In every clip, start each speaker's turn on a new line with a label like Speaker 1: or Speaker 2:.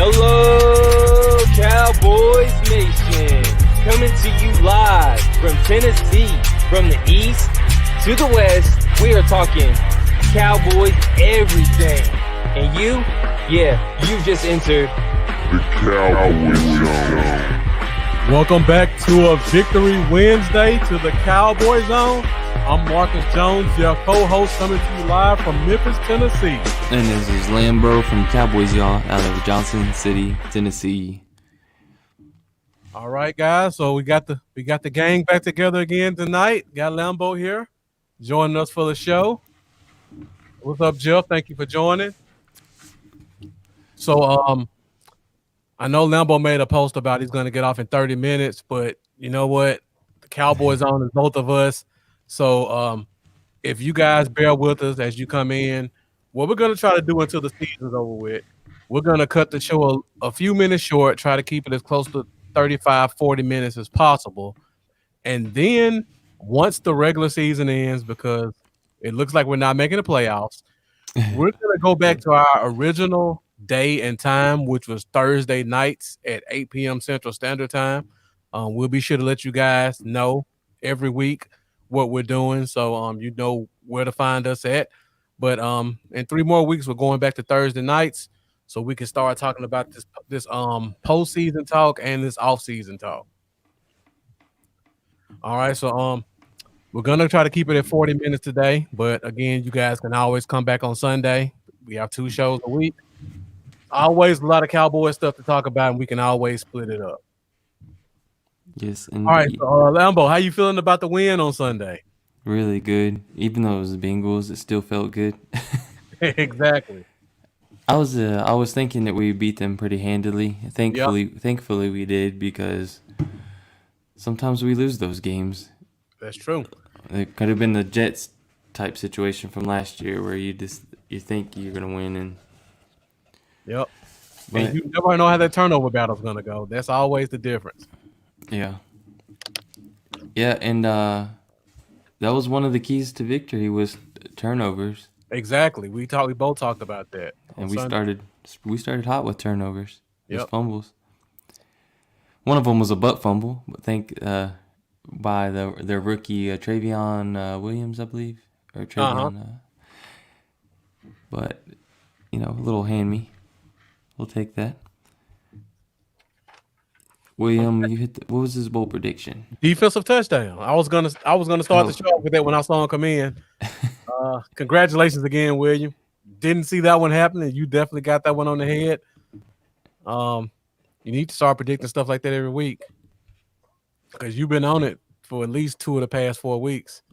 Speaker 1: Hello, Cowboys Nation. Coming to you live from Tennessee, from the east to the west. We are talking Cowboys everything. And you just entered
Speaker 2: the Cowboys Zone.
Speaker 3: Welcome back to a Victory Wednesday to the Cowboys Zone. I'm Marcus Jones, your co-host, coming to you live from Memphis, Tennessee.
Speaker 4: And this is Lambro from Cowboys, y'all, out of Johnson City, Tennessee.
Speaker 3: All right, guys. So we got the gang back together again tonight. Got Lambo here joining us for the show. What's up, Jeff? Thank you for joining. So I know Lambo made a post about he's going to get off in 30 minutes, but you know what? The Cowboys on is both of us. So if you guys bear with us as you come in, what we're going to try to do until the season's over with, we're going to cut the show a few minutes short, try to keep it as close to 35, 40 minutes as possible. And then once the regular season ends, because it looks like we're not making the playoffs, we're going to go back to our original day and time, which was Thursday nights at 8 p.m. Central Standard Time. We'll be sure to let you guys know every week what we're doing, so you know where to find us at. But in 3 more weeks, we're going back to Thursday nights, so we can start talking about this postseason talk and this off-season talk. All right, so we're gonna try to keep it at 40 minutes today, but again, you guys can always come back on Sunday. We have 2 shows a week. Always a lot of Cowboy stuff to talk about, and we can always split it up.
Speaker 4: Yes, indeed.
Speaker 3: All right, so, Lambo, how you feeling about the win on Sunday?
Speaker 4: Really good. Even though it was the Bengals, it still felt good.
Speaker 3: Exactly.
Speaker 4: I was thinking that we beat them pretty handily. Thankfully we did, because sometimes we lose those games.
Speaker 3: That's true.
Speaker 4: It could have been the Jets type situation from last year where you think you're gonna win, and
Speaker 3: yep.
Speaker 4: But,
Speaker 3: and you never know how that turnover battle's gonna go. That's always the difference.
Speaker 4: Yeah, and that was one of the keys to victory, was turnovers.
Speaker 3: Exactly. We both talked about that.
Speaker 4: And we started hot with turnovers.
Speaker 3: Yep.
Speaker 4: Fumbles. One of them was a butt fumble, but by their rookie Travion Williams, I believe, or Travion. But a little hand me. We'll take that. William, you hit. What was his bowl prediction?
Speaker 3: Defensive touchdown. I was gonna start the show with that when I saw him come in. Congratulations again, William. Didn't see that one happening. You definitely got that one on the head. You need to start predicting stuff like that every week, because you've been on it for at least 2 of the past 4 weeks.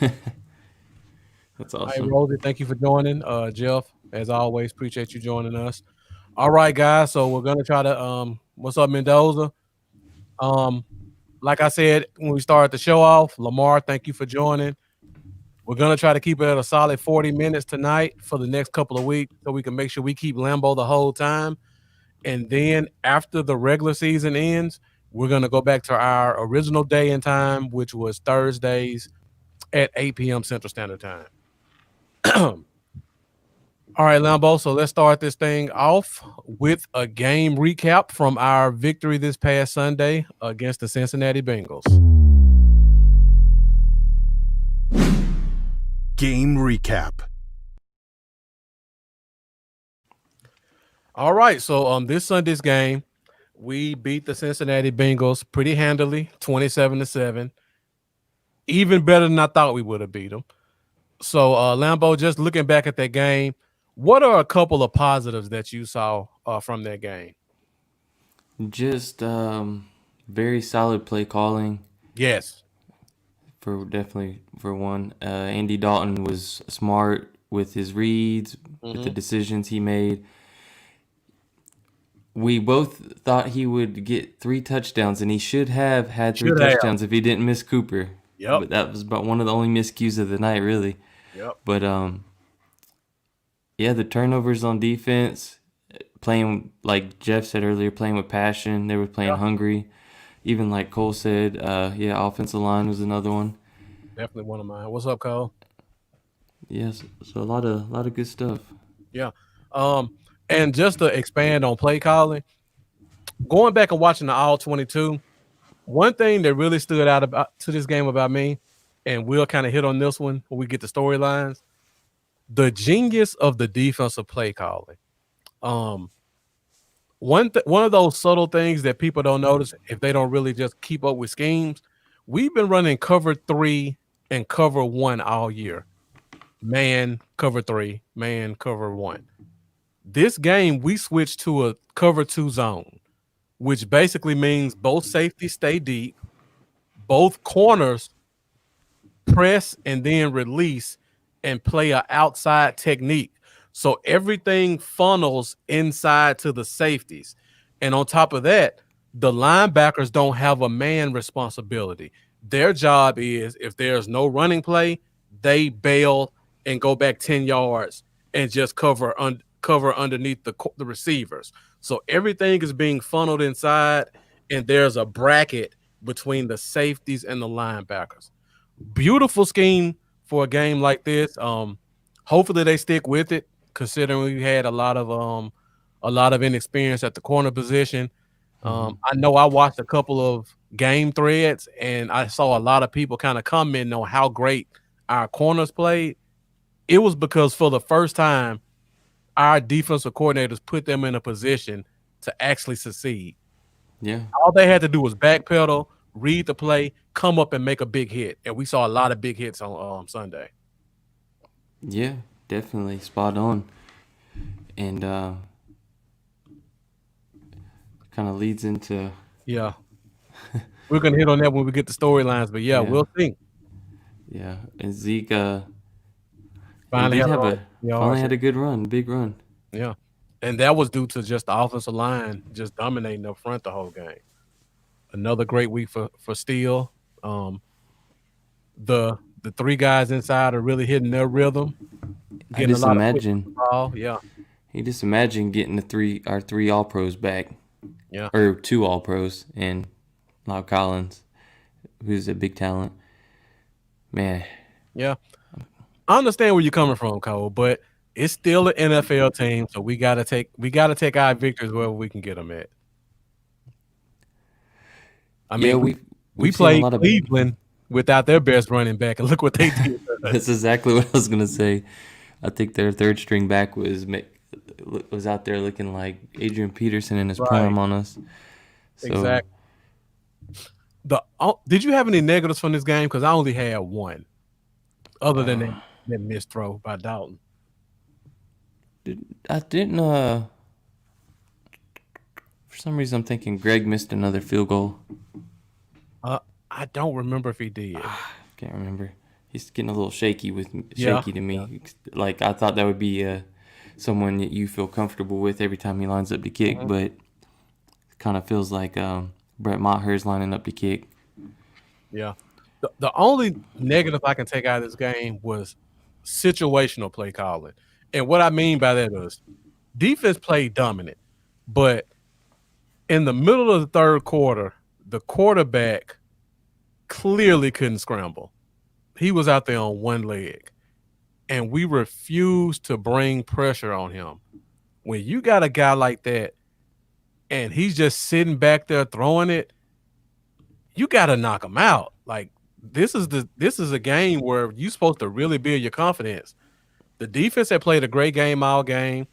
Speaker 4: That's awesome.
Speaker 3: Hey, Rosie, thank you for joining. Jeff, as always, appreciate you joining us. All right, guys. So we're gonna try to what's up, Mendoza? Like I said when we started the show off, Lamar, thank you for joining. We're gonna try to keep it at a solid 40 minutes tonight for the next couple of weeks, so we can make sure we keep Lambo the whole time. And then after the regular season ends, we're gonna go back to our original day and time, which was Thursdays at 8 p.m. Central Standard Time. All right, Lambo, so let's start this thing off with a game recap from our victory this past Sunday against the Cincinnati Bengals.
Speaker 5: Game recap.
Speaker 3: All right, so this Sunday's game, we beat the Cincinnati Bengals pretty handily, 27-7. even better than I thought we would have beat them. So, Lambo, just looking back at that game, what are a couple of positives that you saw from that game?
Speaker 4: Just very solid play calling
Speaker 3: Yes.
Speaker 4: for definitely for one. Andy Dalton was smart with his reads, with the decisions he made. We both thought he would get 3 touchdowns, and he should have had 3
Speaker 3: Should have.
Speaker 4: touchdowns if he didn't miss Cooper.
Speaker 3: Yep.
Speaker 4: But that was about one of the only miscues of the night, really.
Speaker 3: Yep.
Speaker 4: But yeah, the turnovers on defense, playing like Jeff said earlier, playing with passion. They were playing hungry. Even like Cole said, yeah, offensive line was another one.
Speaker 3: Definitely one of mine. What's up, Cole?
Speaker 4: Yes, so a lot of good stuff.
Speaker 3: Yeah. And just to expand on play calling, going back and watching the All 22, one thing that really stood out about to this game about me, and we'll kind of hit on this one when we get the storylines, the genius of the defensive play calling. One of those subtle things that people don't notice if they don't really just keep up with schemes. We've been running cover 3 and cover 1 all year. Man, cover 3, man, cover 1. This game, we switched to a cover 2 zone, which basically means both safeties stay deep, both corners press and then release and play an outside technique. So everything funnels inside to the safeties. And on top of that, the linebackers don't have a man responsibility. Their job is, if there's no running play, they bail and go back 10 yards and just cover underneath the receivers. So everything is being funneled inside, and there's a bracket between the safeties and the linebackers. Beautiful scheme for a game like this. Hopefully they stick with it, considering we had a lot of inexperience at the corner position. I know I watched a couple of game threads, and I saw a lot of people kind of commenting on how great our corners played. It was because for the first time, our defensive coordinators put them in a position to actually succeed.
Speaker 4: Yeah.
Speaker 3: All they had to do was backpedal, read the play, come up and make a big hit. And we saw a lot of big hits on Sunday.
Speaker 4: Yeah, definitely spot on. And kind of leads into
Speaker 3: Yeah. We're going to hit on that when we get the storylines, but yeah, we'll see.
Speaker 4: Yeah, and Zeke
Speaker 3: Finally
Speaker 4: had a good run, big run.
Speaker 3: Yeah. And that was due to just the offensive line just dominating up front the whole game. Another great week for Steele. The 3 guys inside are really hitting their rhythm.
Speaker 4: I just imagine getting our 3 All Pros back.
Speaker 3: Yeah.
Speaker 4: Or 2 All Pros and Lyle Collins, who's a big talent. Man.
Speaker 3: Yeah. I understand where you're coming from, Cole, but it's still an NFL team, so we gotta take our victories wherever we can get them at. I mean, we played Cleveland without their best running back, and look what they did.
Speaker 4: That's exactly what I was gonna say. I think their 3rd string back was out there looking like Adrian Peterson in his prime on us. So,
Speaker 3: exactly. Did you have any negatives from this game? Because I only had one, other than that missed throw by Dalton.
Speaker 4: I didn't. For some reason, I'm thinking Greg missed another field goal.
Speaker 3: I don't remember if he did.
Speaker 4: Can't remember. He's getting a little shaky to me. Yeah. Like I thought that would be someone that you feel comfortable with every time he lines up to kick, but it kind of feels like Brett Maher's lining up to kick.
Speaker 3: Yeah. The only negative I can take out of this game was situational play calling. And what I mean by that is defense played dominant, but in the middle of the 3rd quarter, the quarterback clearly couldn't scramble. He was out there on one leg, and we refused to bring pressure on him. When you got a guy like that and he's just sitting back there throwing it, you got to knock him out. Like, this is a game where you're supposed to really build your confidence. The defense had played a great game all game.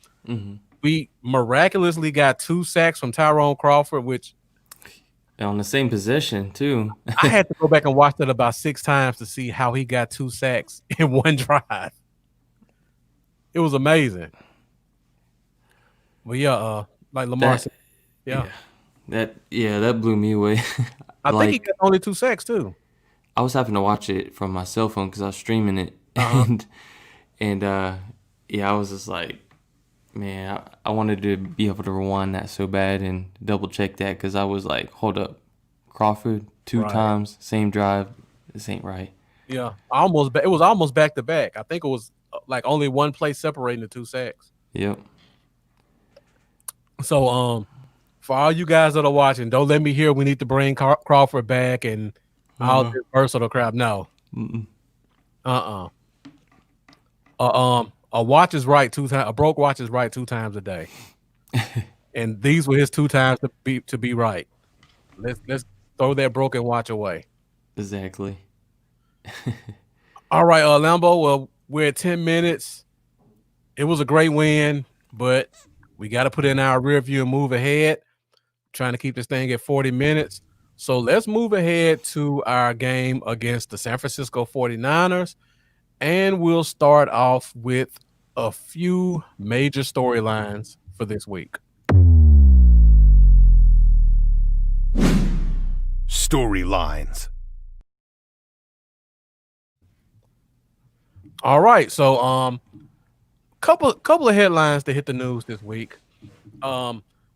Speaker 3: We miraculously got 2 sacks from Tyrone Crawford, which
Speaker 4: On the same possession too.
Speaker 3: I had to go back and watch that about 6 times to see how he got 2 sacks in one drive. It was amazing. But yeah, like Lamar said, yeah.
Speaker 4: That blew me away.
Speaker 3: I think he got only 2 sacks too.
Speaker 4: I was having to watch it from my cell phone because I was streaming it, and I was just like, man, I wanted to be able to rewind that so bad and double check that because I was like, hold up, Crawford 2 times, same drive, this ain't right.
Speaker 3: Yeah, it was almost back to back. I think it was like only one play separating the 2 sacks.
Speaker 4: Yep.
Speaker 3: So for all you guys that are watching, don't let me hear we need to bring Crawford back and all this versatile crap. No. A watch is right 2 times. A broke watch is right 2 times a day. And these were his 2 times to be right. Let's throw that broken watch away.
Speaker 4: Exactly.
Speaker 3: All right, Lambo. Well, we're at 10 minutes. It was a great win, but we got to put in our rear view and move ahead. Trying to keep this thing at 40 minutes. So let's move ahead to our game against the San Francisco 49ers. And we'll start off with a few major storylines for this week.
Speaker 5: Storylines.
Speaker 3: All right, so couple of headlines to hit the news this week.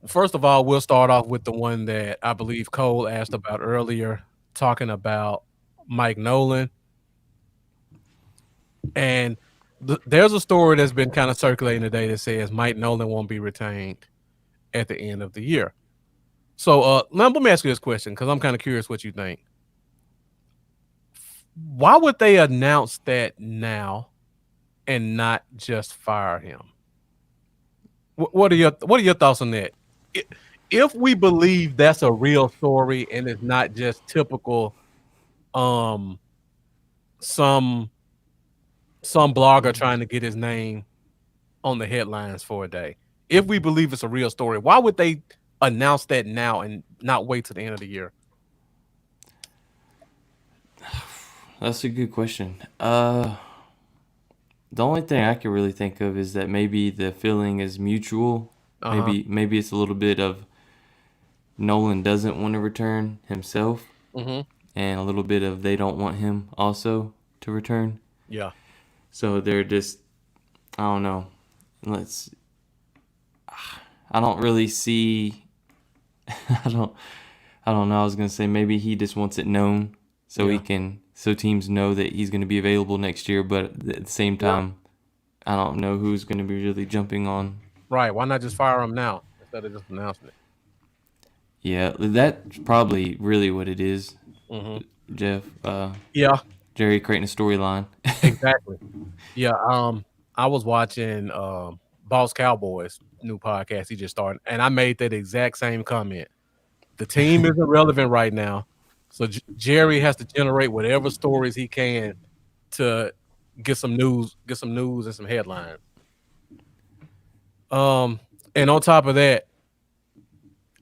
Speaker 3: First of all, we'll start off with the one that I believe Cole asked about earlier, talking about Mike Nolan. And there's a story that's been kind of circulating today that says Mike Nolan won't be retained at the end of the year. So, let me ask you this question because I'm kind of curious what you think. Why would they announce that now and not just fire him? What are your thoughts on that? If we believe that's a real story and it's not just typical, some blogger trying to get his name on the headlines for a day. If we believe it's a real story, why would they announce that now and not wait till the end of the year?
Speaker 4: That's a good question. The only thing I can really think of is that maybe the feeling is mutual. Maybe it's a little bit of Nolan doesn't want to return himself, and a little bit of they don't want him also to return.
Speaker 3: Yeah.
Speaker 4: So they're just, I don't know. I don't really see. I don't know. I was gonna say maybe he just wants it known so so teams know that he's gonna be available next year. But at the same time, I don't know who's gonna be really jumping on.
Speaker 3: Right. Why not just fire him now instead of just announcing it?
Speaker 4: Yeah, that's probably really what it is, Jeff.
Speaker 3: Yeah.
Speaker 4: Jerry creating a storyline.
Speaker 3: Exactly. Yeah. I was watching Boss Cowboys new podcast he just started, and I made that exact same comment. The team isn't relevant right now, so Jerry has to generate whatever stories he can to get some news and some headlines. And on top of that,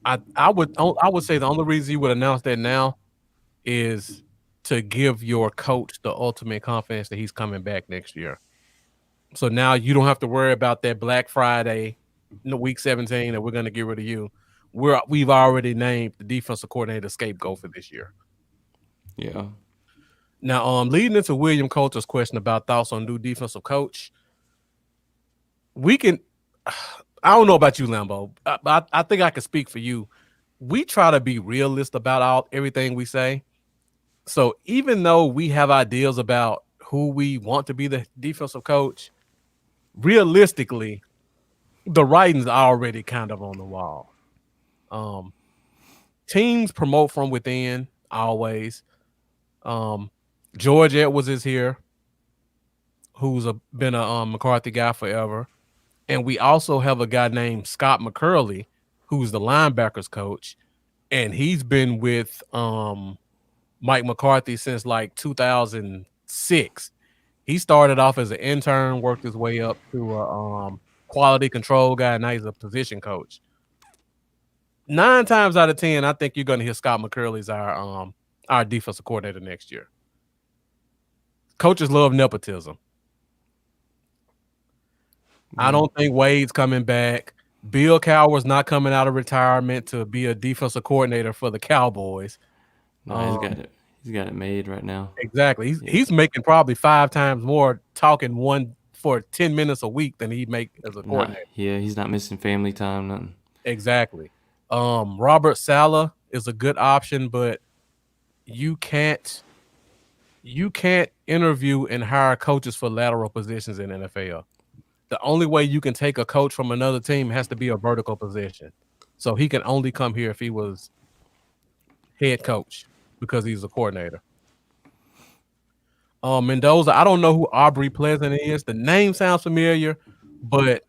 Speaker 3: I would say the only reason you would announce that now is to give your coach the ultimate confidence that he's coming back next year. So now you don't have to worry about that Black Friday, week 17, that we're going to get rid of you. We've already named the defensive coordinator scapegoat for this year.
Speaker 4: Yeah.
Speaker 3: Now, leading into William Coulter's question about thoughts on new defensive coach, I don't know about you, Lambo. I think I can speak for you. We try to be realist about everything we say. So even though we have ideas about who we want to be the defensive coach, realistically, the writing's already kind of on the wall. Teams promote from within always. George Edwards is here, who's been a McCarthy guy forever. And we also have a guy named Scott McCurley, who's the linebackers coach. And he's been with Mike McCarthy since like 2006. He started off as an intern, worked his way up to a quality control guy, and now he's a position coach. 9 times out of 10, I think you're gonna hear Scott McCurley's our defensive coordinator next year. Coaches love nepotism. I don't think Wade's coming back. Bill Cowher's not coming out of retirement to be a defensive coordinator for the Cowboys.
Speaker 4: No, he's got it. He's got it made right now.
Speaker 3: Exactly. He's making probably 5 times more talking one for 10 minutes a week than he'd make as a coordinator.
Speaker 4: He's not missing family time, nothing.
Speaker 3: Exactly. Robert Saleh is a good option, but you can't interview and hire coaches for lateral positions in NFL. The only way you can take a coach from another team has to be a vertical position. So he can only come here if he was head coach because he's a coordinator. Mendoza, I don't know who Aubrey Pleasant is. The name sounds familiar, but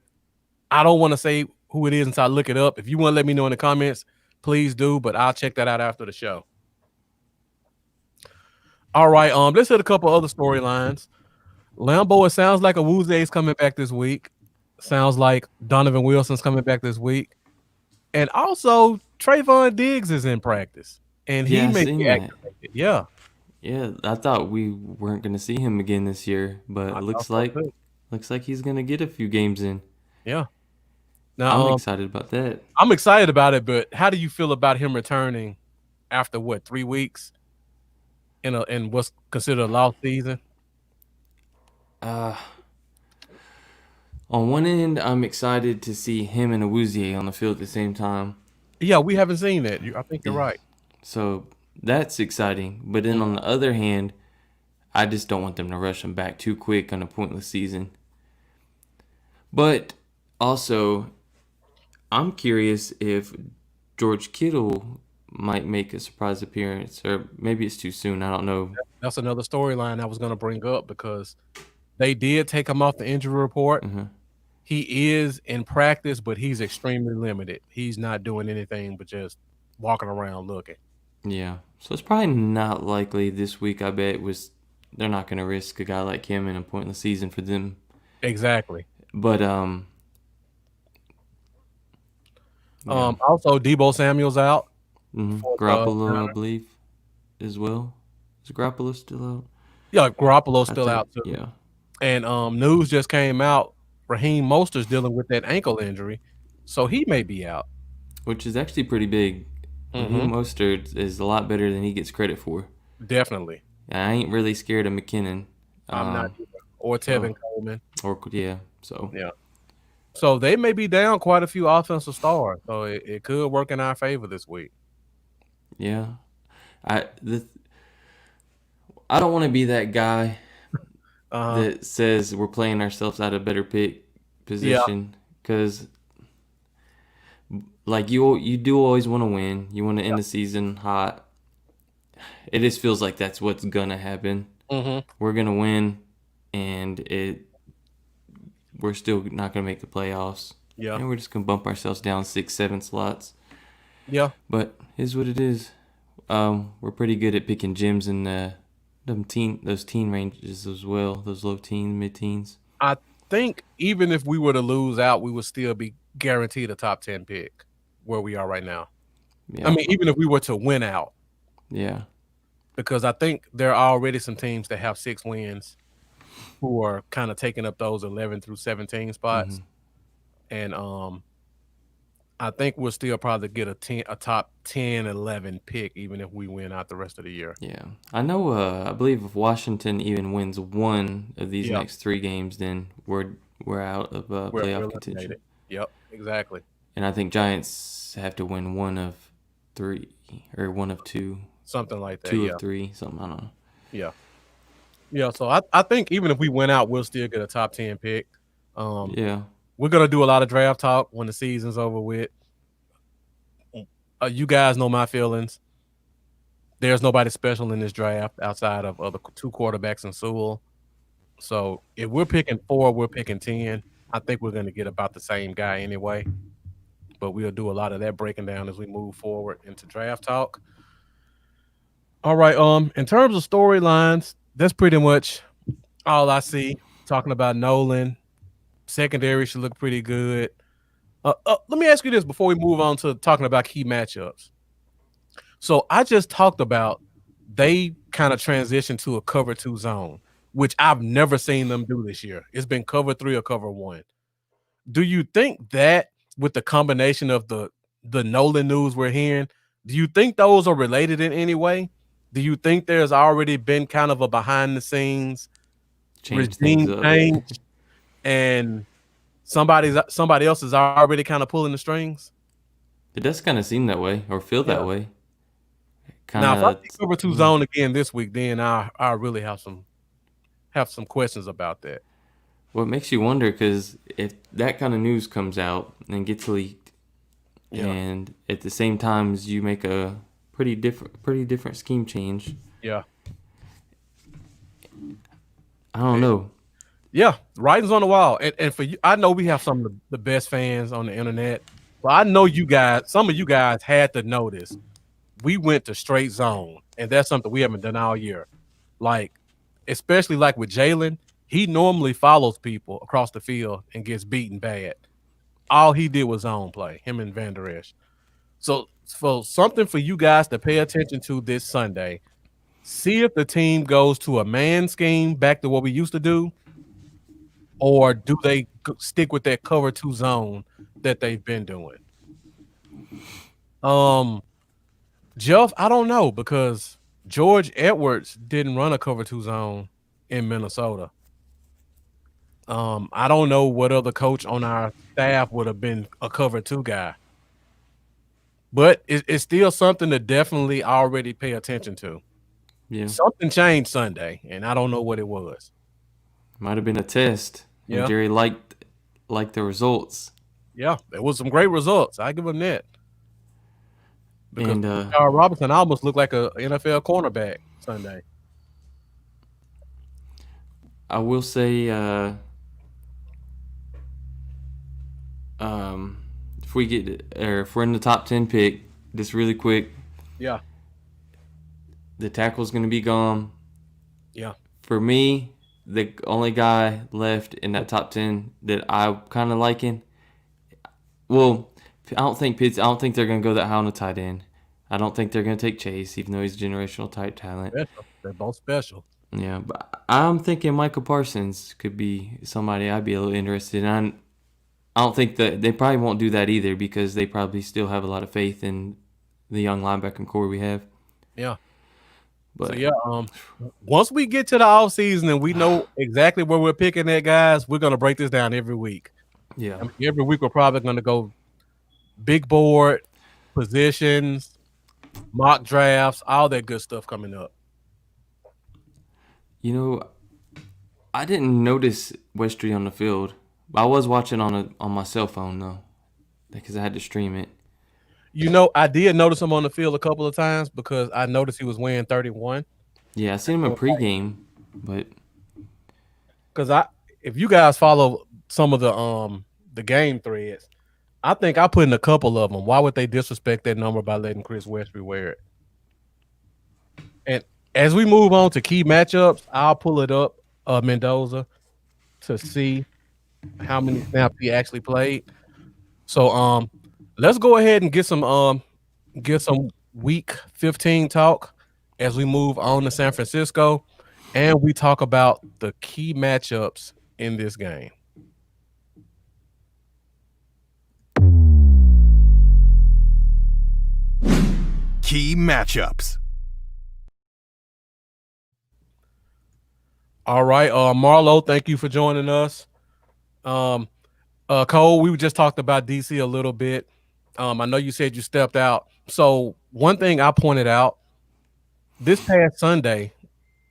Speaker 3: I don't want to say who it is until I look it up. If you want to let me know in the comments, please do, but I'll check that out after the show. All right, let's hit a couple other storylines. Lambeau, it sounds like Awuze's coming back this week. Sounds like Donovan Wilson's coming back this week. And also, Trayvon Diggs is in practice. And he may be activated. Yeah.
Speaker 4: Yeah, I thought we weren't going to see him again this year, but it looks like he's going to get a few games in.
Speaker 3: Yeah. Now,
Speaker 4: I'm excited about that.
Speaker 3: I'm excited about it, but how do you feel about him returning after, 3 weeks in what's considered a lost season?
Speaker 4: On one end, I'm excited to see him and Awuzie on the field at the same time.
Speaker 3: Yeah, we haven't seen that. I think you're right.
Speaker 4: So that's exciting. But then on the other hand, I just don't want them to rush him back too quick on a pointless season. But also, I'm curious if George Kittle might make a surprise appearance, or maybe it's too soon. I don't know.
Speaker 3: That's another storyline I was going to bring up because they did take him off the injury report.
Speaker 4: Mm-hmm.
Speaker 3: He is in practice, but he's extremely limited. He's not doing anything but just walking around looking.
Speaker 4: Yeah. So it's probably not likely this week. I bet they're not going to risk a guy like him in a pointless season for them.
Speaker 3: Exactly.
Speaker 4: But
Speaker 3: also Deebo Samuel's out.
Speaker 4: Garoppolo, I believe, as well. Is Garoppolo still out?
Speaker 3: Yeah, Garoppolo's still out too.
Speaker 4: Yeah.
Speaker 3: And news just came out. Raheem Mostert's dealing with that ankle injury, so he may be out.
Speaker 4: Which is actually pretty big. Raheem Mostert is a lot better than he gets credit for.
Speaker 3: Definitely.
Speaker 4: I ain't really scared of McKinnon.
Speaker 3: I'm not either. Or Tevin Coleman. So they may be down quite a few offensive stars. So it could work in our favor this week.
Speaker 4: Yeah. I don't want to be that guy that says we're playing ourselves out of better pick position, because like you do always want to win. You want to end the season hot. It just feels like that's what's gonna happen. We're gonna win, and we're still not gonna make the playoffs. Yeah, and we're just gonna bump ourselves down 6-7 slots.
Speaker 3: Yeah,
Speaker 4: but here's what it is. We're pretty good at picking gems in those teen ranges as well. Those low teens, mid teens.
Speaker 3: I think even if we were to lose out, we would still be guaranteed a top 10 pick where we are right now. Yeah. I mean, even if we were to win out.
Speaker 4: Yeah.
Speaker 3: Because I think there are already some teams that have 6 wins who are kind of taking up those 11 through 17 spots. And I think we'll still probably get a top 10, 11 pick even if we win out the rest of the year.
Speaker 4: Yeah. I know, I believe if Washington even wins one of these next 3 games, then we're out of playoff contention.
Speaker 3: Yep, exactly.
Speaker 4: And I think Giants have to win one of 3 or one of 2.
Speaker 3: Something like that.
Speaker 4: 2 of 3, something, I don't know.
Speaker 3: Yeah. Yeah, so I think even if we win out, we'll still get a top 10 pick.
Speaker 4: Yeah.
Speaker 3: We're going to do a lot of draft talk when the season's over with. You guys know my feelings. There's nobody special in this draft outside of the 2 quarterbacks in Sewell. So if we're picking 4, we're picking 10. I think we're going to get about the same guy anyway. But we'll do a lot of that breaking down as we move forward into draft talk. All right. In terms of storylines, that's pretty much all I see. Talking about Nolan. Secondary should look pretty good. Let me ask you this before we move on to talking about key matchups. So I just talked about they kind of transitioned to a cover two zone, which I've never seen them do this year. It's been cover three or cover one. Do you think that with the combination of the Nolan news we're hearing, do you think those are related in any way? Do you think there's already been kind of a behind the scenes
Speaker 4: Change things
Speaker 3: regime
Speaker 4: up.
Speaker 3: change and somebody else is already kind of pulling the strings?
Speaker 4: It does kind of seem that way or feel
Speaker 3: Yeah.
Speaker 4: that way. Kind
Speaker 3: Now, if I
Speaker 4: of.
Speaker 3: see cover two zone again this week, then I really have some questions about that.
Speaker 4: Well, it makes you wonder because if that kind of news comes out and gets leaked,
Speaker 3: Yeah.
Speaker 4: and at the same time as you make a pretty different scheme change,
Speaker 3: Yeah.
Speaker 4: I don't know.
Speaker 3: Yeah, writing's on the wall. And for you, I know we have some of the best fans on the internet, but I know some of you guys had to notice we went to straight zone, and that's something we haven't done all year. Like, especially like with Jalen, he normally follows people across the field and gets beaten bad. All he did was zone play, him and Van Der Esch. So for something for you guys to pay attention to this Sunday, see if the team goes to a man scheme back to what we used to do, or do they stick with that cover two zone that they've been doing? Jeff, I don't know because George Edwards didn't run a cover two zone in Minnesota. I don't know what other coach on our staff would have been a cover two guy, but it's still something to definitely already pay attention to.
Speaker 4: Yeah,
Speaker 3: Something changed Sunday, and I don't know what it was.
Speaker 4: might have been a test.
Speaker 3: Yeah.
Speaker 4: And Jerry liked the results.
Speaker 3: Yeah, there was some great results. I give him that. Because
Speaker 4: And
Speaker 3: Charles Robinson almost looked like a NFL cornerback Sunday.
Speaker 4: I will say, if we're in the top 10 pick, just really quick,
Speaker 3: Yeah.
Speaker 4: the tackle's going to be gone.
Speaker 3: Yeah.
Speaker 4: For me, the only guy left in that top 10 that I kind of liking, well, I don't think they're going to go that high on the tight end. I don't think they're going to take Chase, even though he's generational type talent.
Speaker 3: Special. They're both special.
Speaker 4: Yeah, but I'm thinking Michael Parsons could be somebody I'd be a little interested in. I don't think that they probably won't do that either because they probably still have a lot of faith in the young linebacking core we have.
Speaker 3: Yeah.
Speaker 4: But
Speaker 3: So yeah, once we get to the offseason and we know exactly where we're picking at, guys, we're gonna break this down every week.
Speaker 4: yeah,
Speaker 3: I mean, every week we're probably gonna go big board, positions, mock drafts, all that good stuff coming up.
Speaker 4: you know, I didn't notice Westry on the field. I was watching on my cell phone though, because I had to stream it.
Speaker 3: You know, I did notice him on the field a couple of times because I noticed he was wearing 31.
Speaker 4: Yeah, I seen him in pregame, but
Speaker 3: Because if you guys follow some of the game threads, I think I put in a couple of them. Why would they disrespect that number by letting Chris Westry wear it? And as we move on to key matchups, I'll pull it up, Mendoza, to see how many snaps he actually played. So let's go ahead and get some week 15 talk as we move on to San Francisco and we talk about the key matchups in this game.
Speaker 5: Key matchups.
Speaker 3: All right, Marlo, thank you for joining us. Cole, we just talked about DC a little bit. I know you said you stepped out. So one thing I pointed out, this past Sunday,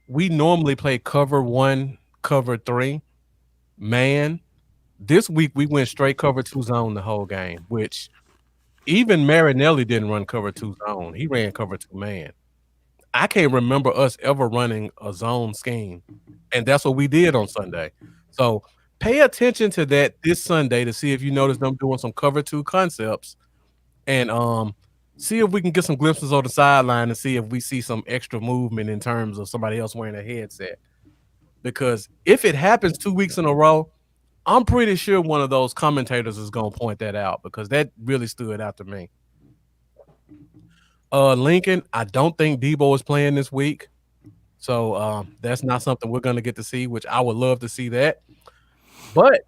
Speaker 3: we normally play cover 1, cover 3, man. This week we went straight cover 2 zone the whole game, which even Marinelli didn't run cover 2 zone. He ran cover 2 man. I can't remember us ever running a zone scheme, and that's what we did on Sunday. So pay attention to that this Sunday to see if you notice them doing some cover 2 concepts, and see if we can get some glimpses on the sideline and see if we see some extra movement in terms of somebody else wearing a headset. Because if it happens 2 weeks in a row, I'm pretty sure one of those commentators is gonna point that out because that really stood out to me. Lincoln, I don't think Debo is playing this week. So that's not something we're gonna get to see, which I would love to see that. But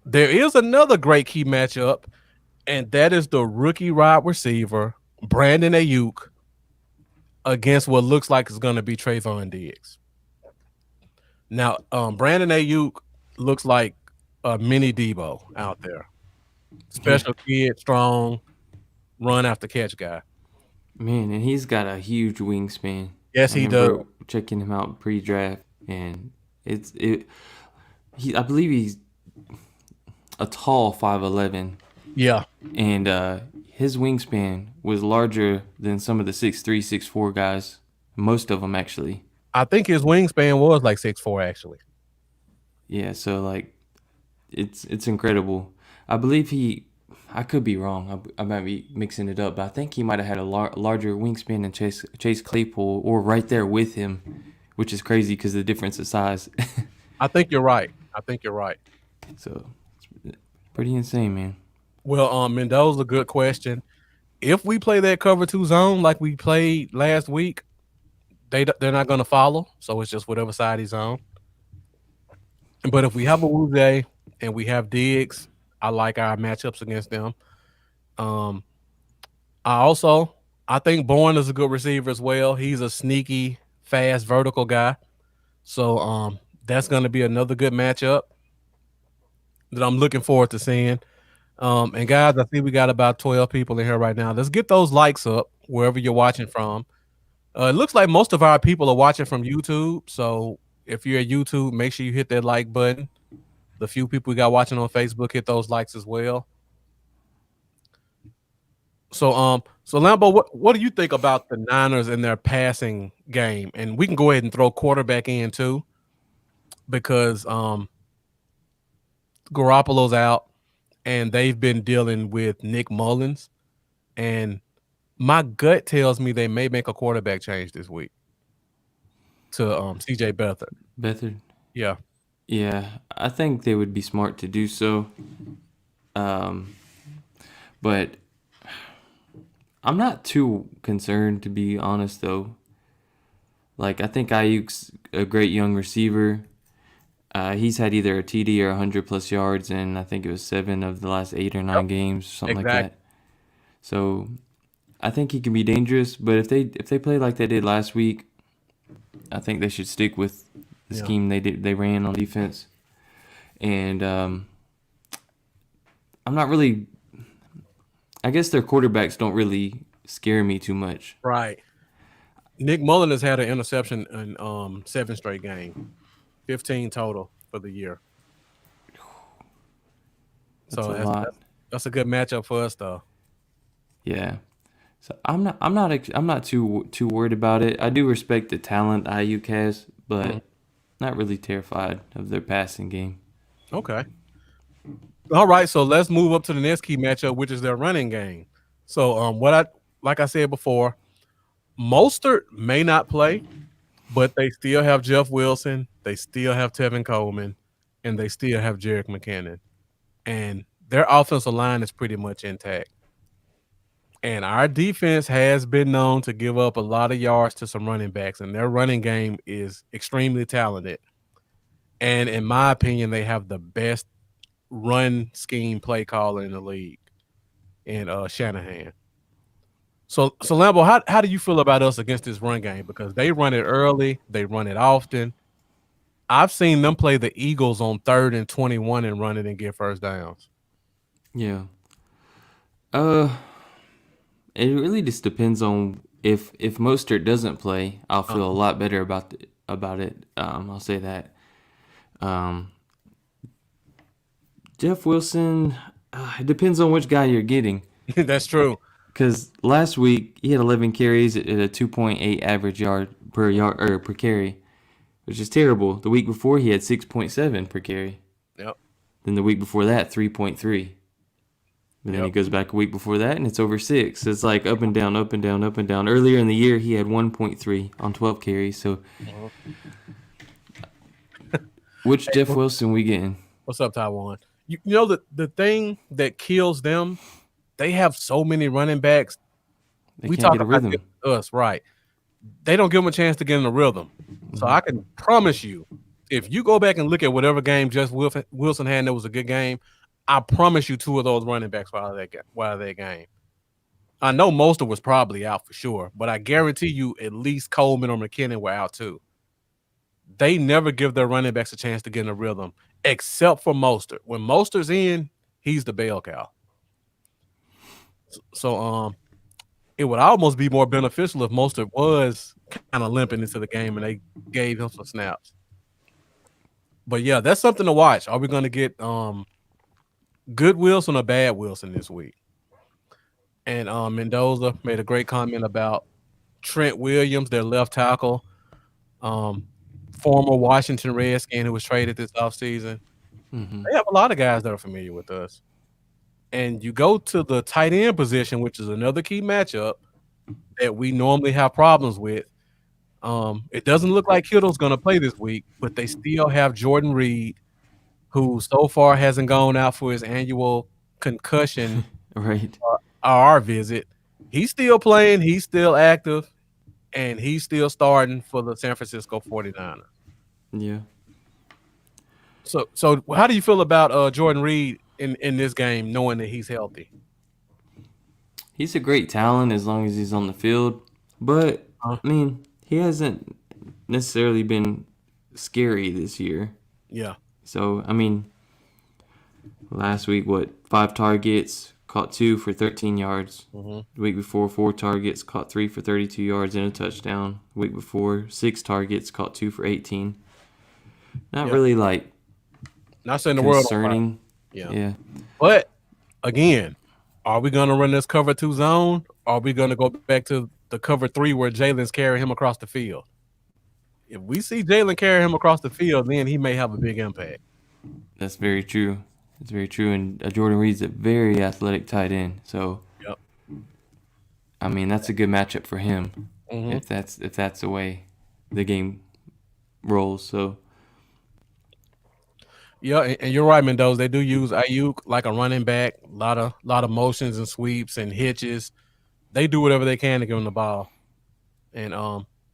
Speaker 3: there is another great key matchup, and that is the rookie wide receiver, Brandon Ayuk, against what looks like is gonna be Trayvon Diggs. Now, Brandon Ayuk looks like a mini Debo out there. Special kid, strong, run after catch guy.
Speaker 4: Man, and he's got a huge wingspan.
Speaker 3: Yes,
Speaker 4: I
Speaker 3: he does.
Speaker 4: remember checking him out pre-draft, and I believe he's a tall 5'11",
Speaker 3: Yeah,
Speaker 4: and his wingspan was larger than some of the 6'3", 6'4" guys. Most of them actually.
Speaker 3: I think his wingspan was like 6'4", actually.
Speaker 4: Yeah, so like, it's incredible. I believe I could be wrong. I might be mixing it up, but I think he might have had a larger wingspan than Chase Claypool, or right there with him, which is crazy because of the difference of size.
Speaker 3: I think you're right.
Speaker 4: So it's pretty insane, man.
Speaker 3: Well, Mendoza, good question. If we play that cover 2 zone like we played last week, they're not going to follow. So it's just whatever side he's on. But if we have a Wuze and we have Diggs, I like our matchups against them. I think Bourne is a good receiver as well. He's a sneaky, fast, vertical guy. So that's going to be another good matchup that I'm looking forward to seeing. And guys, I see we got about 12 people in here right now. Let's get those likes up wherever you're watching from. It looks like most of our people are watching from YouTube. So if you're at YouTube, make sure you hit that like button. The few people we got watching on Facebook, hit those likes as well. So Lambo, what do you think about the Niners and their passing game? And we can go ahead and throw quarterback in too, because Garoppolo's out, and they've been dealing with Nick Mullins, and my gut tells me they may make a quarterback change this week to CJ Beathard.
Speaker 4: Beathard?
Speaker 3: Yeah.
Speaker 4: Yeah, I think they would be smart to do so. But I'm not too concerned, to be honest, though. Like, I think Ayuk's a great young receiver. He's had either a TD or 100-plus yards, and I think it was 7 of the last 8 or 9 games, something like that. So I think he can be dangerous, but if they play like they did last week, I think they should stick with the scheme they ran on defense. And I'm not really. I guess their quarterbacks don't really scare me too much.
Speaker 3: Right. Nick Mullen has had an interception in 7 straight games, 15 total for the year. That's a good matchup for us, though.
Speaker 4: Yeah. So I'm not too worried about it. I do respect the talent Ayuk has, but not really terrified of their passing game.
Speaker 3: Okay. All right, so let's move up to the next key matchup, which is their running game. So like I said before, Mostert may not play, but they still have Jeff Wilson, they still have Tevin Coleman, and they still have Jerick McKinnon. And their offensive line is pretty much intact. And our defense has been known to give up a lot of yards to some running backs, and their running game is extremely talented. And in my opinion, they have the best run scheme play caller in the league in Shanahan. So Lambo, how do you feel about us against this run game? Because they run it early, they run it often. I've seen them play the Eagles on 3rd and 21 and run it and get first downs.
Speaker 4: Yeah. It really just depends on if Mostert doesn't play, I'll feel a lot better about it. I'll say that. Jeff Wilson, it depends on which guy you're getting.
Speaker 3: That's true.
Speaker 4: Because last week he had 11 carries at a 2.8 average yard per carry, which is terrible. The week before he had 6.7 per carry.
Speaker 3: Yep.
Speaker 4: Then the week before that, 3.3. But then he goes back a week before that, and it's over 6. So it's like up and down, up and down, up and down. Earlier in the year, he had 1.3 on 12 carries. So which Jeff Wilson we getting?
Speaker 3: What's up, Taiwan? You know the thing that kills them, they have so many running backs.
Speaker 4: They
Speaker 3: We
Speaker 4: can't
Speaker 3: talk
Speaker 4: get a
Speaker 3: about this
Speaker 4: rhythm.
Speaker 3: with us, right? They don't give them a chance to get in the rhythm. So I can promise you, if you go back and look at whatever game just Wilson had, that was a good game. I promise you, two of those running backs were out of that game. I know Mostert was probably out for sure, but I guarantee you, at least Coleman or McKinnon were out too. They never give their running backs a chance to get in a rhythm, except for Mostert. When Mostert's in, he's the bell cow. So it would almost be more beneficial if Mostert was kind of limping into the game and they gave him some snaps. But yeah, that's something to watch. Are we going to get good Wilson or bad Wilson this week? And Mendoza made a great comment about Trent Williams, their left tackle, former Washington Redskin who was traded this offseason. They have a lot of guys that are familiar with us. And you go to the tight end position, which is another key matchup that we normally have problems with. It doesn't look like Kittle's going to play this week, but they still have Jordan Reed, who so far hasn't gone out for his annual concussion
Speaker 4: Right.
Speaker 3: IR visit. He's still playing. He's still active. And he's still starting for the San Francisco 49ers.
Speaker 4: Yeah.
Speaker 3: So how do you feel about Jordan Reed in this game, knowing that he's healthy?
Speaker 4: He's a great talent as long as he's on the field. But, I mean, he hasn't necessarily been scary this year.
Speaker 3: Yeah.
Speaker 4: So, I mean, last week, 5 targets, caught 2 for 13 yards. The week before, 4 targets, caught 3 for 32 yards and a touchdown. The week before, 6 targets, caught 2 for 18. Not really,
Speaker 3: not saying the world
Speaker 4: concerning.
Speaker 3: Yeah. But, again, are we going to run this cover 2 zone? Or are we going to go back to the cover 3 where Jalen's carrying him across the field? If we see Jalen carry him across the field, then he may have a big impact.
Speaker 4: That's very true. It's very true. And Jordan Reed's a very athletic tight end. So, I mean, that's a good matchup for him if that's the way the game rolls. So,
Speaker 3: yeah, and you're right, Mendoza. They do use Ayuk like a running back. A lot of motions and sweeps and hitches. They do whatever they can to give him the ball. And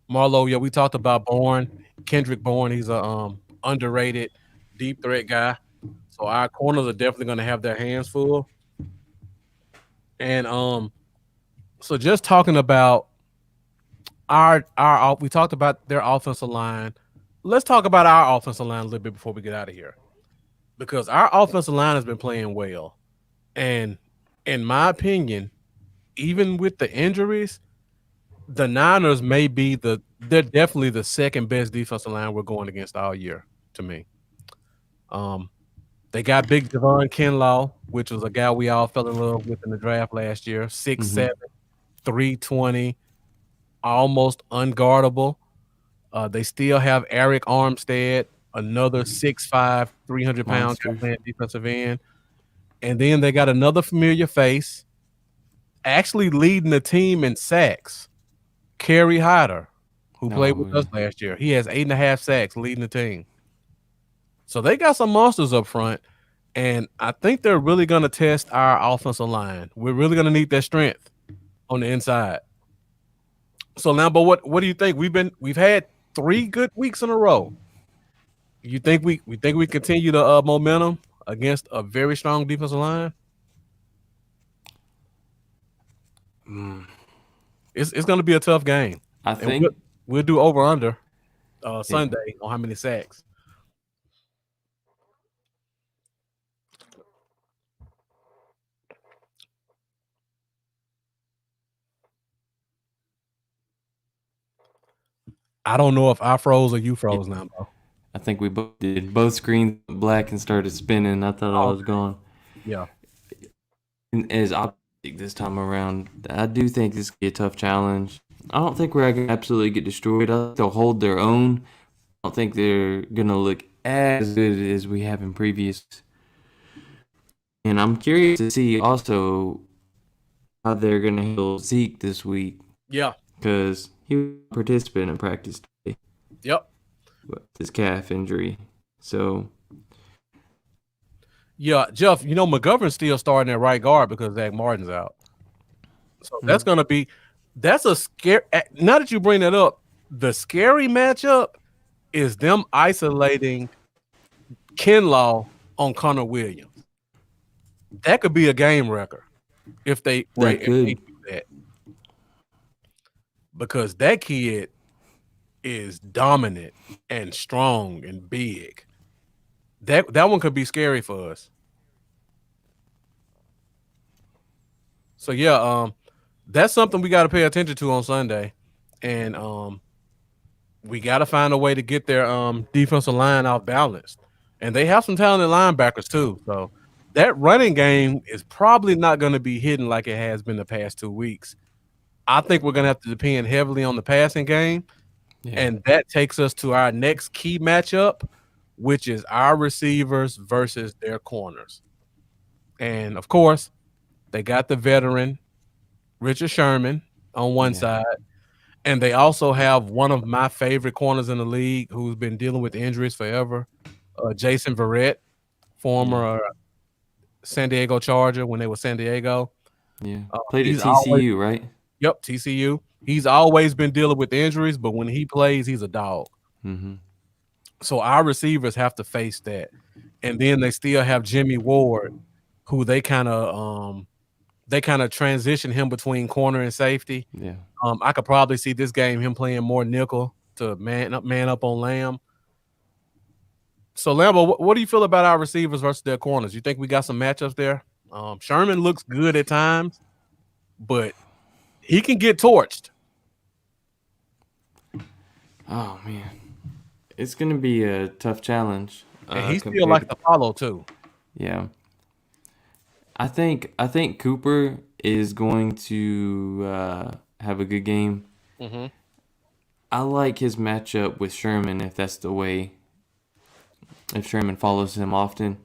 Speaker 3: Marlo, we talked about Bourne, Kendrick Bourne. He's a underrated deep threat guy. So our corners are definitely going to have their hands full. And so just talking about our we talked about their offensive line. Let's talk about our offensive line a little bit before we get out of here. Because our offensive line has been playing well. And in my opinion, even with the injuries, the Niners they're definitely the second best defensive line we're going against all year to me. They got big Javon Kinlaw, which was a guy we all fell in love with in the draft last year. 6'7", 320, almost unguardable. They still have Eric Armstead, another 6'5", 300-pound defensive end. And then they got another familiar face, actually leading the team in sacks, Kerry Hyder, who played with us last year. He has 8.5 sacks leading the team. So they got some monsters up front, and I think they're really going to test our offensive line. We're really going to need that strength on the inside. So Lambo, what do you think? We've had 3 good weeks in a row. You think we continue the momentum against a very strong defensive line? It's going to be a tough game.
Speaker 4: I think
Speaker 3: we'll do over under Sunday on how many sacks. I don't know if I froze or you froze now, bro.
Speaker 4: I think we both did. Both screens went black and started spinning. I thought I was gone.
Speaker 3: Yeah.
Speaker 4: And as optimistic this time around, I do think this could be a tough challenge. I don't think we're going to absolutely get destroyed. I think they'll hold their own. I don't think they're going to look as good as we have in previous. And I'm curious to see also how they're going to handle Zeke this week.
Speaker 3: Yeah.
Speaker 4: Because he was a participant in practice today.
Speaker 3: Yep.
Speaker 4: With his calf injury. So
Speaker 3: Yeah, Jeff, McGovern's still starting at right guard because Zach Martin's out. So that's a scare. Now that you bring that up, the scary matchup is them isolating Kinlaw on Connor Williams. That could be a game wrecker if they do that. Because that kid is dominant and strong and big. That one could be scary for us. So yeah, that's something we got to pay attention to on Sunday, and we got to find a way to get their defensive line out balanced. And they have some talented linebackers too. So that running game is probably not going to be hidden like it has been the past 2 weeks. I think we're going to have to depend heavily on the passing game. Yeah. And that takes us to our next key matchup, which is our receivers versus their corners. And of course, they got the veteran Richard Sherman on one side. And they also have one of my favorite corners in the league who's been dealing with injuries forever, Jason Verrett, former San Diego Charger when they were San Diego.
Speaker 4: Yeah, played at TCU, right?
Speaker 3: Yep, TCU. He's always been dealing with injuries, but when he plays, he's a dog.
Speaker 4: Mm-hmm.
Speaker 3: So our receivers have to face that. And then they still have Jimmy Ward, who they kind of transition him between corner and safety.
Speaker 4: Yeah.
Speaker 3: I could probably see this game him playing more nickel to man up on Lamb. So Lambo, what do you feel about our receivers versus their corners? You think we got some matchups there? Sherman looks good at times, but he can get torched.
Speaker 4: Oh man, it's gonna be a tough challenge.
Speaker 3: And he still likes to follow too.
Speaker 4: Yeah. I think Cooper is going to have a good game.
Speaker 3: Mm-hmm.
Speaker 4: I like his matchup with Sherman if that's the way. If Sherman follows him often,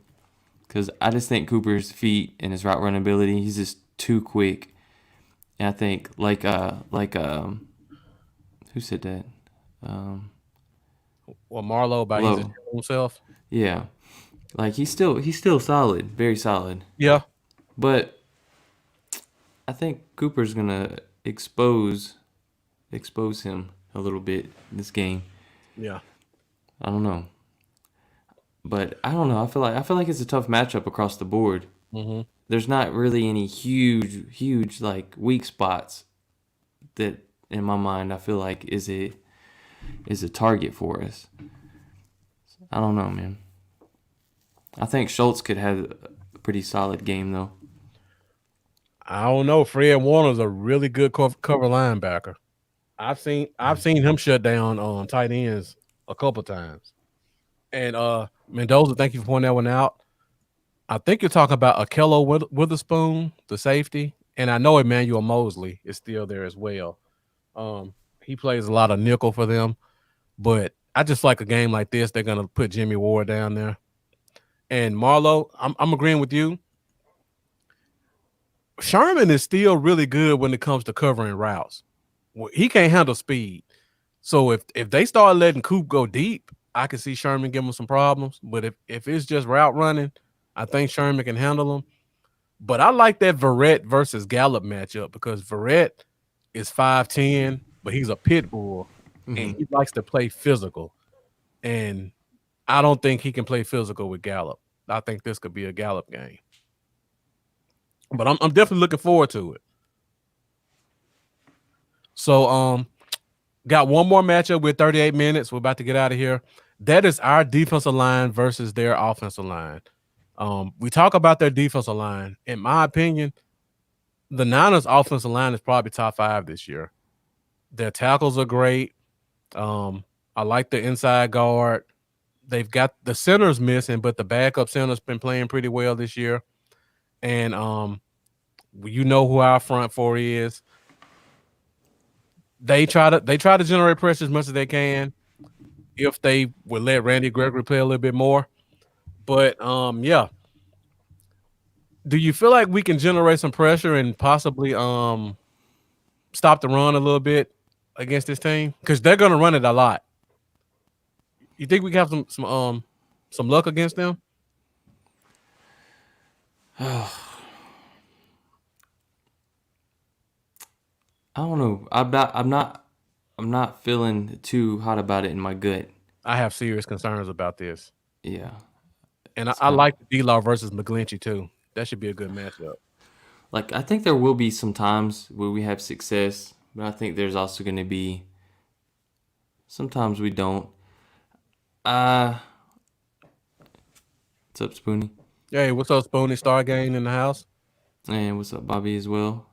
Speaker 4: because I just think Cooper's feet and his route run ability, he's just too quick. And I think like who said that?
Speaker 3: Marlowe about himself.
Speaker 4: Yeah, like he's still solid, very solid.
Speaker 3: Yeah,
Speaker 4: but I think Cooper's gonna expose him a little bit in this game.
Speaker 3: Yeah,
Speaker 4: I don't know. But I don't know. I feel like it's a tough matchup across the board.
Speaker 3: Mm-hmm.
Speaker 4: There's not really any huge like weak spots that, in my mind, I feel like is a target for us. I don't know, man. I think Schultz could have a pretty solid game though.
Speaker 3: I don't know. Fred Warner's a really good cover linebacker. I've seen him shut down on tight ends a couple times. And Mendoza, thank you for pointing that one out. I think you're talking about Akello Witherspoon, the safety, and I know Emmanuel Mosley is still there as well. He plays a lot of nickel for them, but I just like a game like this. They're gonna put Jimmy Ward down there, and Marlowe. I'm agreeing with you. Sherman is still really good when it comes to covering routes. He can't handle speed, so if they start letting Coop go deep, I can see Sherman give him some problems, but if it's just route running, I think Sherman can handle him. But I like that Verrett versus Gallup matchup because Verrett is 5'10", but he's a pit bull, and he likes to play physical. And I don't think he can play physical with Gallup. I think this could be a Gallup game. But I'm definitely looking forward to it. So got one more matchup with 38 minutes. We're about to get out of here. That is our defensive line versus their offensive line. We talk about their defensive line. In my opinion, the Niners' offensive line is probably top 5 this year. Their tackles are great. I like the inside guard. They've got the centers missing, but the backup center's been playing pretty well this year. And you know who our front four is. They try to generate pressure as much as they can. If they would let Randy Gregory play a little bit more. But, yeah. Do you feel like we can generate some pressure and possibly stop the run a little bit against this team? Because they're going to run it a lot. You think we can have some luck against them?
Speaker 4: I don't know. I'm not feeling too hot about it in my gut.
Speaker 3: I have serious concerns about this.
Speaker 4: Yeah.
Speaker 3: And I,
Speaker 4: It's
Speaker 3: I
Speaker 4: kind of
Speaker 3: like the D-Law versus McGlinchey too. That should be a good matchup.
Speaker 4: like I think there will be some times where we have success, but I think there's also going to be sometimes we don't. Uh, what's up, Spoonie?
Speaker 3: Hey, what's up, Spoonie? Stargate in the house?
Speaker 4: And what's up, Bobby, as well?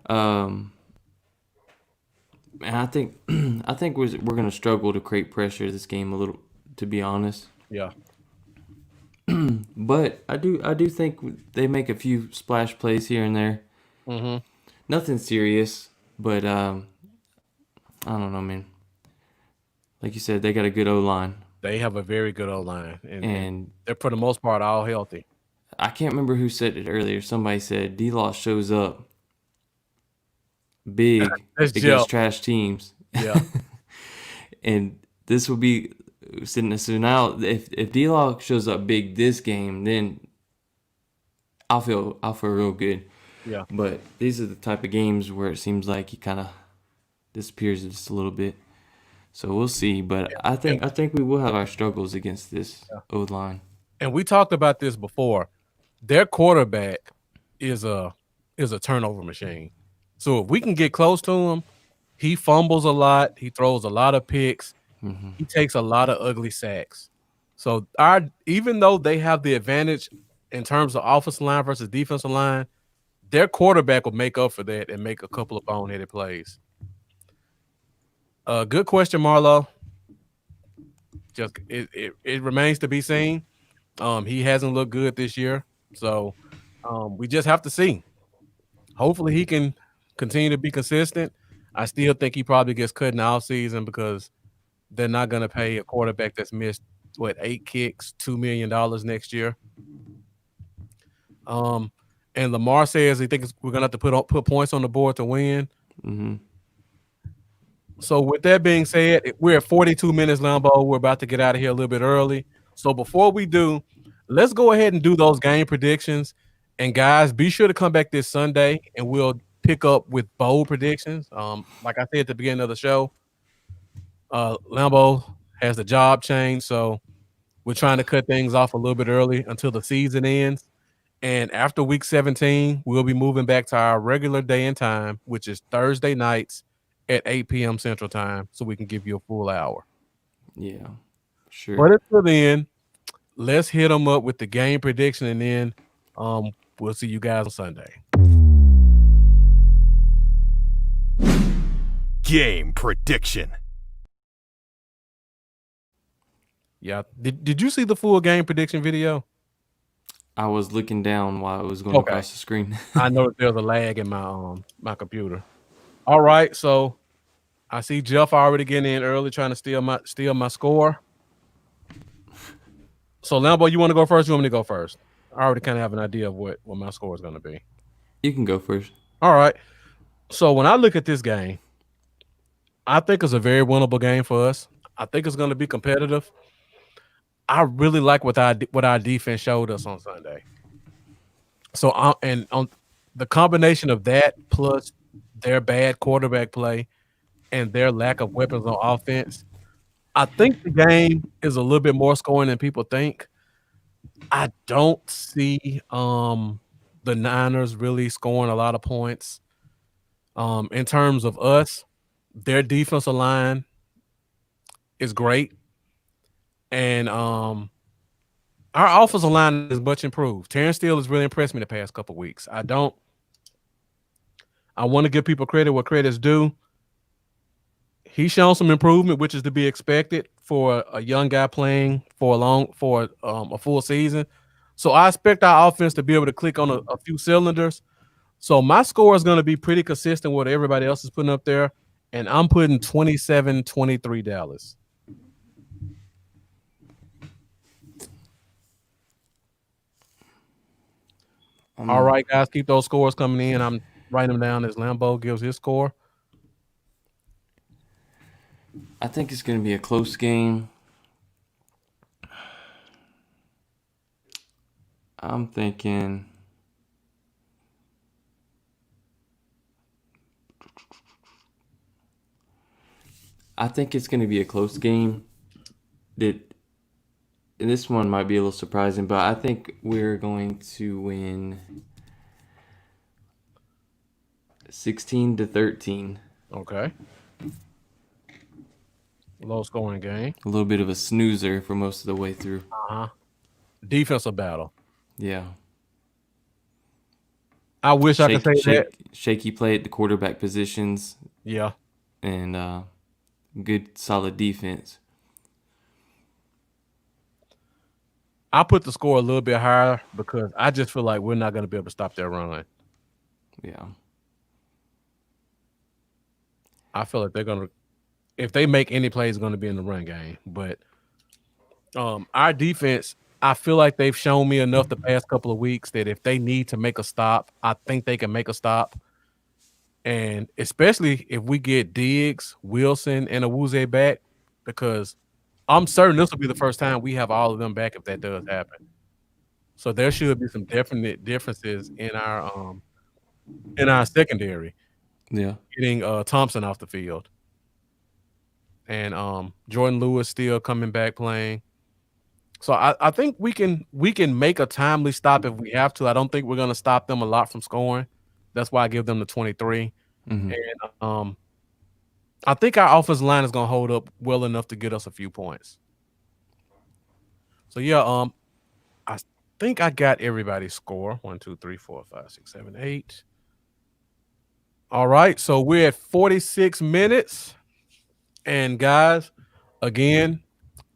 Speaker 4: Um, and I think I think we're gonna struggle to create pressure this game a little, to be honest.
Speaker 3: Yeah.
Speaker 4: But I do think they make a few splash plays here and there.
Speaker 3: Mm-hmm.
Speaker 4: Nothing serious, but I don't know, man. Like you said, they got a good O line,
Speaker 3: They have a very good O-line, and
Speaker 4: and
Speaker 3: they're for the most part all healthy.
Speaker 4: I can't remember who said it earlier. Somebody said D-Law shows up big
Speaker 3: That's Jeff.
Speaker 4: against trash teams.
Speaker 3: Yeah.
Speaker 4: And this will be so now if D-Law shows up big this game, then I'll feel real good.
Speaker 3: Yeah.
Speaker 4: But these are the type of games where it seems like he kind of disappears just a little bit. So we'll see. But I think we will have our struggles against this O line.
Speaker 3: And we talked about this before. Their quarterback is a turnover machine. So if we can get close to him, he fumbles a lot. He throws a lot of picks. He takes a lot of ugly sacks. So even though they have the advantage in terms of offensive line versus defensive line, their quarterback will make up for that and make a couple of boneheaded plays. Good question, Marlo. Just it remains to be seen. He hasn't looked good this year, so we just have to see. Hopefully, he can continue to be consistent. I still think he probably gets cut in the offseason because they're not going to pay a quarterback that's missed 8 kicks, $2 million next year. And Lamar says he thinks we're going to have to put points on the board to win.
Speaker 4: Mm-hmm.
Speaker 3: So with that being said, we're at 42 minutes, Lambo. We're about to get out of here a little bit early. So before we do, let's go ahead and do those game predictions. And guys, be sure to come back this Sunday and we'll pick up with bold predictions. Like I said at the beginning of the show, Lambo has the job change, so we're trying to cut things off a little bit early until the season ends. And after week 17, we'll be moving back to our regular day and time, which is Thursday nights at 8 p.m. Central Time, so we can give you a full hour.
Speaker 4: Yeah, sure.
Speaker 3: But until then, let's hit them up with the game prediction, and then we'll see you guys on Sunday.
Speaker 5: Game prediction.
Speaker 3: Yeah. Did you see the full game prediction video?
Speaker 4: I was looking down while it was going across the screen.
Speaker 3: I know there's a lag in my computer. All right, so I see Jeff already getting in early, trying to steal my score. So Lambo, you want to go first? You want me to go first? I already kind of have an idea of what my score is going to be.
Speaker 4: You can go first.
Speaker 3: All right. So when I look at this game, I think it's a very winnable game for us. I think it's going to be competitive. I really like what our defense showed us on Sunday. So and on the combination of that plus their bad quarterback play and their lack of weapons on offense, I think the game is a little bit more scoring than people think. I don't see the Niners really scoring a lot of points. In terms of us, their defensive line is great. And our offensive line is much improved. Terrence Steele has really impressed me the past couple of weeks. I want to give people credit where credit's due. He's shown some improvement, which is to be expected for a young guy playing for a full season. So I expect our offense to be able to click on a few cylinders. So my score is going to be pretty consistent with what everybody else is putting up there, and I'm putting 27-23 Dallas. All right, guys, keep those scores coming in. I'm writing them down as Lambo gives his score.
Speaker 4: I think it's going to be a close game. I'm thinking. I think it's going to be a close game. This one might be a little surprising, but I think we're going to win 16-13.
Speaker 3: Okay. Low scoring game.
Speaker 4: A little bit of a snoozer for most of the way through.
Speaker 3: Defensive battle.
Speaker 4: Yeah.
Speaker 3: I wish I could say that.
Speaker 4: Shaky play at the quarterback positions.
Speaker 3: Yeah.
Speaker 4: And good, solid defense.
Speaker 3: I put the score a little bit higher because I just feel like we're not going to be able to stop that run.
Speaker 4: Yeah.
Speaker 3: I feel like they're going to, if they make any plays, it's going to be in the run game. But our defense, I feel like they've shown me enough the past couple of weeks that if they need to make a stop, I think they can make a stop. And especially if we get Diggs, Wilson, and Awuzie back, because I'm certain this will be the first time we have all of them back if that does happen. So there should be some definite differences in our secondary.
Speaker 4: Yeah.
Speaker 3: Getting Thompson off the field. And Jordan Lewis still coming back playing. So I think we can make a timely stop if we have to. I don't think we're going to stop them a lot from scoring. That's why I give them the 23.
Speaker 4: Mm-hmm.
Speaker 3: And I think our offensive line is going to hold up well enough to get us a few points. So, yeah, I think I got everybody's score. 1, 2, 3, 4, 5, 6, 7, 8. All right, so we're at 46 minutes. And, guys, again,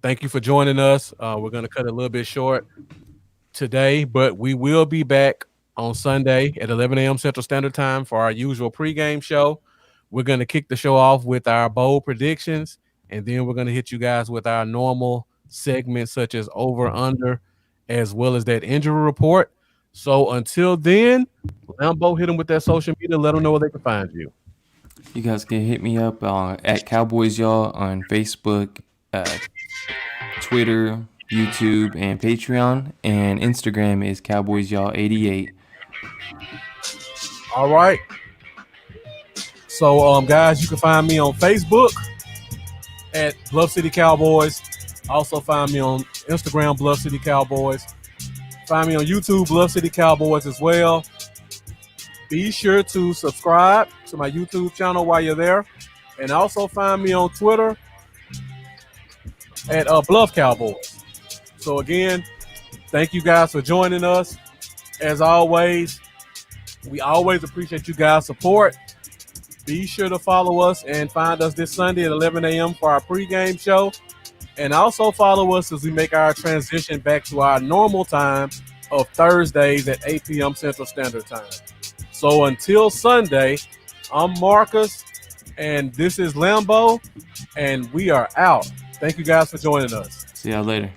Speaker 3: thank you for joining us. We're going to cut it a little bit short today, but we will be back on Sunday at 11 a.m. Central Standard Time for our usual pregame show. We're going to kick the show off with our bold predictions, and then we're going to hit you guys with our normal segments such as over, under, as well as that injury report. So until then, Lambo, hit them with that social media. Let them know where they can find you.
Speaker 4: You guys can hit me up at Cowboys Y'all on Facebook, Twitter, YouTube, and Patreon. And Instagram is Cowboys Y'all 88.
Speaker 3: All right. So, guys, you can find me on Facebook at Bluff City Cowboys. Also find me on Instagram, Bluff City Cowboys. Find me on YouTube, Bluff City Cowboys as well. Be sure to subscribe to my YouTube channel while you're there. And also find me on Twitter at Bluff Cowboys. So, again, thank you guys for joining us. As always, we always appreciate you guys' support. Be sure to follow us and find us this Sunday at 11 a.m. for our pregame show. And also follow us as we make our transition back to our normal time of Thursdays at 8 p.m. Central Standard Time. So until Sunday, I'm Marcus, and this is Lambo, and we are out. Thank you guys for joining us.
Speaker 4: See y'all later.